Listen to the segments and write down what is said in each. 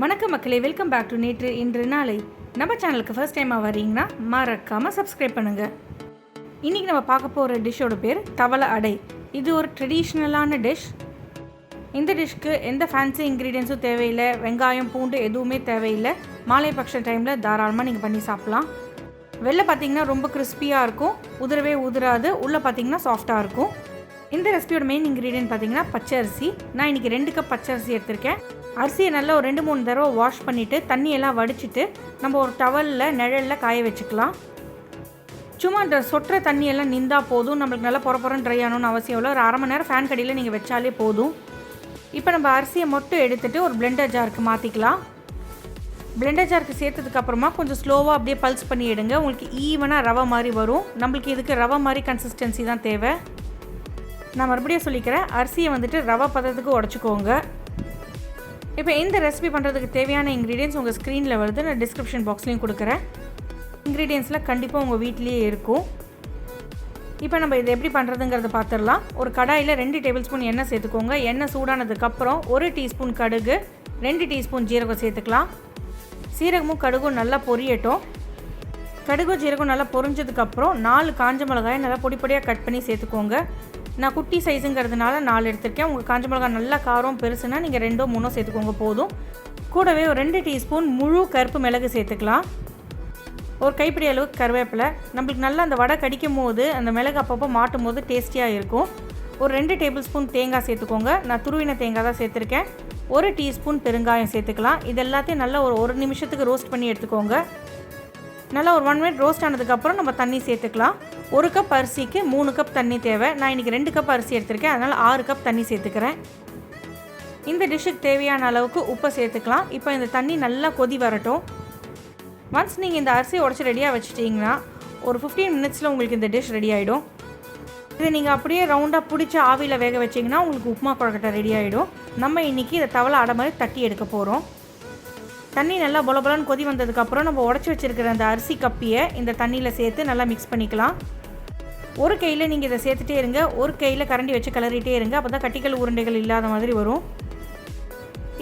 வணக்கம் மக்களே, welcome back to நேற்று இன்று நாளை. நம்ம சேனலுக்கு ஃபர்ஸ்ட் டைமாக வரீங்கன்னா மறக்காமல் சப்ஸ்கிரைப் பண்ணுங்கள். இன்றைக்கி நம்ம பார்க்க போகிற டிஷ்ஷோட பேர் தவளை அடை. இது ஒரு ட்ரெடிஷ்னலான டிஷ். இந்த டிஷ்க்கு எந்த ஃபேன்சி இன்க்ரீடியன்ஸும் தேவையில்லை, வெங்காயம் பூண்டு எதுவுமே தேவையில்லை. மாலை பட்ச டைமில் தாராளமாக நீங்கள் பண்ணி சாப்பிட்லாம். வெளில பார்த்திங்கன்னா ரொம்ப கிறிஸ்பியாக இருக்கும், உதிரவே உதிராது, உள்ளே பார்த்திங்கன்னா சாஃப்டாக இருக்கும். இந்த ரெசிபியோட மெயின் இன்க்ரீடியன்ட் பார்த்திங்கன்னா பச்சரிசி. நான் இன்றைக்கி 2 கப் பச்சரிசி எடுத்திருக்கேன். அரிசியை நல்லா ஒரு 2-3 தடவை வாஷ் பண்ணிவிட்டு தண்ணியெல்லாம் வடிச்சிட்டு நம்ம ஒரு டவலில் நிழலில் காய வச்சுக்கலாம். சும்மா அந்த சொட்டுற தண்ணியெல்லாம் நின்றால் போதும், நம்மளுக்கு நல்லா பொறப்புறம் ட்ரை ஆகணும்னு அவசியம் இல்லை. ஒரு 1/2 மணி நேரம் ஃபேன் கடியில் நீங்கள் வச்சாலே போதும். இப்போ நம்ம அரிசியை மட்டும் எடுத்துகிட்டு ஒரு பிளெண்டர் ஜாருக்கு மாற்றிக்கலாம். பிளெண்டர் ஜாருக்கு சேர்த்ததுக்கப்புறமா கொஞ்சம் ஸ்லோவாக அப்படியே பல்ஸ் பண்ணி எடுங்க. உங்களுக்கு ஈவனாக ரவை மாதிரி வரும். நம்மளுக்கு இதுக்கு ரவை மாதிரி கன்சிஸ்டன்சி தான் தேவை. நான் மறுபடியும் சொல்லிக்கிறேன், அரிசியை வந்துட்டு ரவை பதத்துக்கு உடச்சிக்கோங்க. இப்போ இந்த ரெசிபி பண்ணுறதுக்கு தேவையான இன்க்ரீடியன்ஸ் உங்கள் ஸ்க்ரீனில் வருது, நான் டிஸ்கிரிப்ஷன் பாக்ஸ்லேயும் கொடுக்குறேன். இன்க்ரீடியன்ஸில் கண்டிப்பாக உங்கள் வீட்லேயே இருக்கும். இப்போ நம்ம இதை எப்படி பண்ணுறதுங்கிறத பார்த்துடலாம். ஒரு கடாயில் 2 டேபிள் ஸ்பூன் எண்ணெய் சேர்த்துக்கோங்க. எண்ணெய் சூடானதுக்கப்புறம் 1 டீஸ்பூன் கடுகு, 2 டீஸ்பூன் ஜீரகம் சேர்த்துக்கலாம். சீரகமும் கடுகும் நல்லா பொரியட்டும். கடுகு ஜீரகம் நல்லா பொரிஞ்சதுக்கப்புறம் 4 காஞ்ச மிளகாயை நல்லா பொடிப்பொடியாக கட் பண்ணி சேர்த்துக்கோங்க. நான் குட்டி சைஸுங்கிறதுனால 4 எடுத்திருக்கேன். உங்கள் காஞ்ச மிளகாய் நல்லா காரம் பெருசுனா நீங்கள் 2-3 சேர்த்துக்கோங்க போதும். கூடவே ஒரு 2 டீஸ்பூன் முழு கருப்பு மிளகு சேர்த்துக்கலாம். ஒரு கைப்பிடி அளவுக்கு கருவேப்பிலை. நம்மளுக்கு நல்லா அந்த வடை கடிக்கும் போது அந்த மிளகு அப்பப்போ மாட்டும் போது டேஸ்டியாக இருக்கும். ஒரு 2 டேபிள் ஸ்பூன் தேங்காய் சேர்த்துக்கோங்க. நான் துருவின தேங்காய் தான் சேர்த்துருக்கேன். 1 டீஸ்பூன் பெருங்காயம் சேர்த்துக்கலாம். இது எல்லாத்தையும் நல்லா ஒரு நிமிஷத்துக்கு ரோஸ்ட் பண்ணி எடுத்துக்கோங்க. நல்லா ஒரு 1 மினிட் ரோஸ்ட் ஆனதுக்கப்புறம் நம்ம தண்ணி சேர்த்துக்கலாம். 1 கப் அரிசிக்கு 3 கப் தண்ணி தேவை. நான் இன்றைக்கி 2 கப் அரிசி எடுத்திருக்கேன், அதனால் 6 கப் தண்ணி சேர்த்துக்கிறேன். இந்த டிஷ்ஷுக்கு தேவையான அளவுக்கு உப்பை சேர்த்துக்கலாம். இப்போ இந்த தண்ணி நல்லா கொதி வரட்டும். ஒன்ஸ் நீங்கள் இந்த அரிசியை உடச்சி ரெடியாக வச்சுட்டிங்கன்னா ஒரு 15 மினிட்ஸில் உங்களுக்கு இந்த டிஷ் ரெடி ஆகிடும். இதை நீங்கள் அப்படியே ரவுண்டாக பிடிச்சி ஆவியில் வேக வச்சிங்கன்னா உங்களுக்கு உப்புமா கொழுக்கட்டை ரெடி ஆகிடும். நம்ம இன்றைக்கி இதை தவளை அடை மாதிரி தட்டி எடுக்க போகிறோம். தண்ணி நல்லா பொலபொலன்னு கொதி வந்ததுக்கப்புறம் நம்ம உடச்சி வச்சுருக்கிற அந்த அரிசி கப்பியை இந்த தண்ணியில் சேர்த்து நல்லா மிக்ஸ் பண்ணிக்கலாம். ஒரு கையில் நீங்கள் இதை சேர்த்துட்டே இருங்க, ஒரு கையில் கரண்டி வச்சு கிளறிட்டே இருங்க. அப்போ தான் கட்டிகள் உருண்டைகள் இல்லாத மாதிரி வரும்.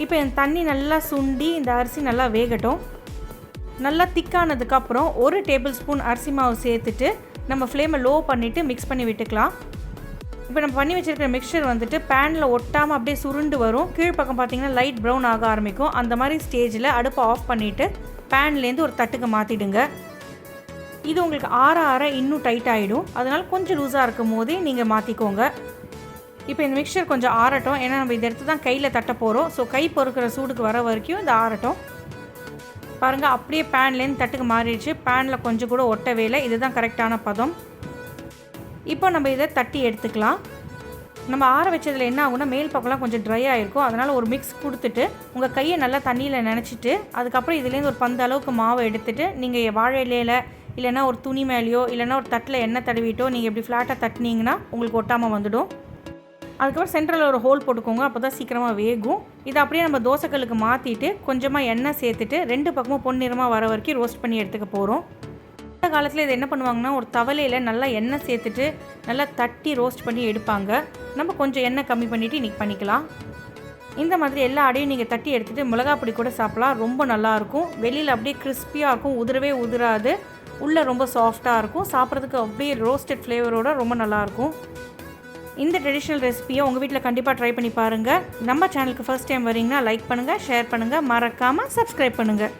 இப்போ இந்த தண்ணி நல்லா சுண்டி இந்த அரிசி நல்லா வேகட்டும். நல்லா திக்கானதுக்கப்புறம் 1 டேபிள் ஸ்பூன் அரிசி மாவு சேர்த்துட்டு நம்ம ஃப்ளேமை லோ பண்ணிவிட்டு மிக்ஸ் பண்ணி விட்டுக்கலாம். இப்போ நம்ம பண்ணி வச்சுருக்கிற மிக்சர் வந்துட்டு பேனில் ஒட்டாமல் அப்படியே சுருண்டு வரும். கீழ்ப்பக்கம் பார்த்திங்கன்னா லைட் ப்ரௌன் ஆக ஆரம்பிக்கும். அந்த மாதிரி ஸ்டேஜில் அடுப்பை ஆஃப் பண்ணிவிட்டு பேன்லேருந்து ஒரு தட்டுக்கு மாற்றிடுங்க. இது உங்களுக்கு ஆற இன்னும் டைட் ஆகிடும். அதனால் கொஞ்சம் லூஸாக இருக்கும் போதே நீங்கள் மாற்றிக்கோங்க. இப்போ இந்த மிக்சர் கொஞ்சம் ஆறட்டும், ஏன்னா நம்ம இதை எடுத்து தான் கையில் தட்ட போகிறோம். ஸோ கை பொறுக்கிற சூடுக்கு வர வரைக்கும் இது ஆறட்டும். பாருங்கள், அப்படியே பேன்லேருந்து தட்டுக்கு மாறிடுச்சு. பேனில் கொஞ்சம் கூட ஒட்டவே இல்லை. இதுதான் கரெக்டான பதம். இப்போ நம்ம இதை தட்டி எடுத்துக்கலாம். நம்ம ஆற வச்சதில் என்ன ஆகும்னா மேல் பக்கம்லாம் கொஞ்சம் ட்ரை ஆகிருக்கும். அதனால் ஒரு மிக்ஸ் கொடுத்துட்டு உங்கள் கையை நல்லா தண்ணியில் நினச்சிட்டு அதுக்கப்புறம் இதுலேருந்து ஒரு 10 அளவுக்கு மாவை எடுத்துகிட்டு நீங்கள் வாழை இலையில் இல்லைனா ஒரு துணி மேலேயோ இல்லைனா ஒரு தட்டில் எண்ணெய் தடவிட்டோ நீங்கள் இப்படி ஃப்ளாட்டாக தட்டினீங்கன்னா உங்களுக்கு ஒட்டாமல் வந்துடும். அதுக்கப்புறம் சென்ட்ரலில் ஒரு ஹோல் போட்டுக்கோங்க, அப்போ தான் சீக்கிரமாக வேகும். இதை அப்படியே நம்ம தோசைக்கல்லுக்கு மாற்றிட்டு கொஞ்சமாக எண்ணெய் சேர்த்துட்டு 2 பக்கமும் பொன்னிறமாக வர வரைக்கும் ரோஸ்ட் பண்ணி எடுத்துக்க போகிறோம். அந்த காலத்தில் இது என்ன பண்ணுவாங்கன்னா ஒரு தவலையில் நல்லா எண்ணெய் சேர்த்துட்டு நல்லா தட்டி ரோஸ்ட் பண்ணி எடுப்பாங்க. நம்ம கொஞ்சம் எண்ணெய் கம்மி பண்ணிவிட்டு இன்றைக்கி பண்ணிக்கலாம். இந்த மாதிரி எல்லா அடையும் நீங்கள் தட்டி எடுத்துகிட்டு மிளகாய் பொடி கூட சாப்பிட்லாம். ரொம்ப நல்லாயிருக்கும். வெளியில் அப்படியே கிறிஸ்பியாக இருக்கும், உதிரவே உதிராது, உள்ளே ரொம்ப சாஃப்டாக இருக்கும். சாப்பிட்றதுக்கு அப்படியே ரோஸ்டட் ஃப்ளேவரோட ரொம்ப நல்லாயிருக்கும். இந்த ட்ரெடிஷ்னல் ரெசிபியை உங்கள் வீட்டில் கண்டிப்பாக ட்ரை பண்ணி பாருங்கள். நம்ம சேனலுக்கு ஃபர்ஸ்ட் டைம் வரீங்கன்னா லைக் பண்ணுங்கள், ஷேர் பண்ணுங்கள், மறக்காமல் சப்ஸ்கிரைப் பண்ணுங்கள்.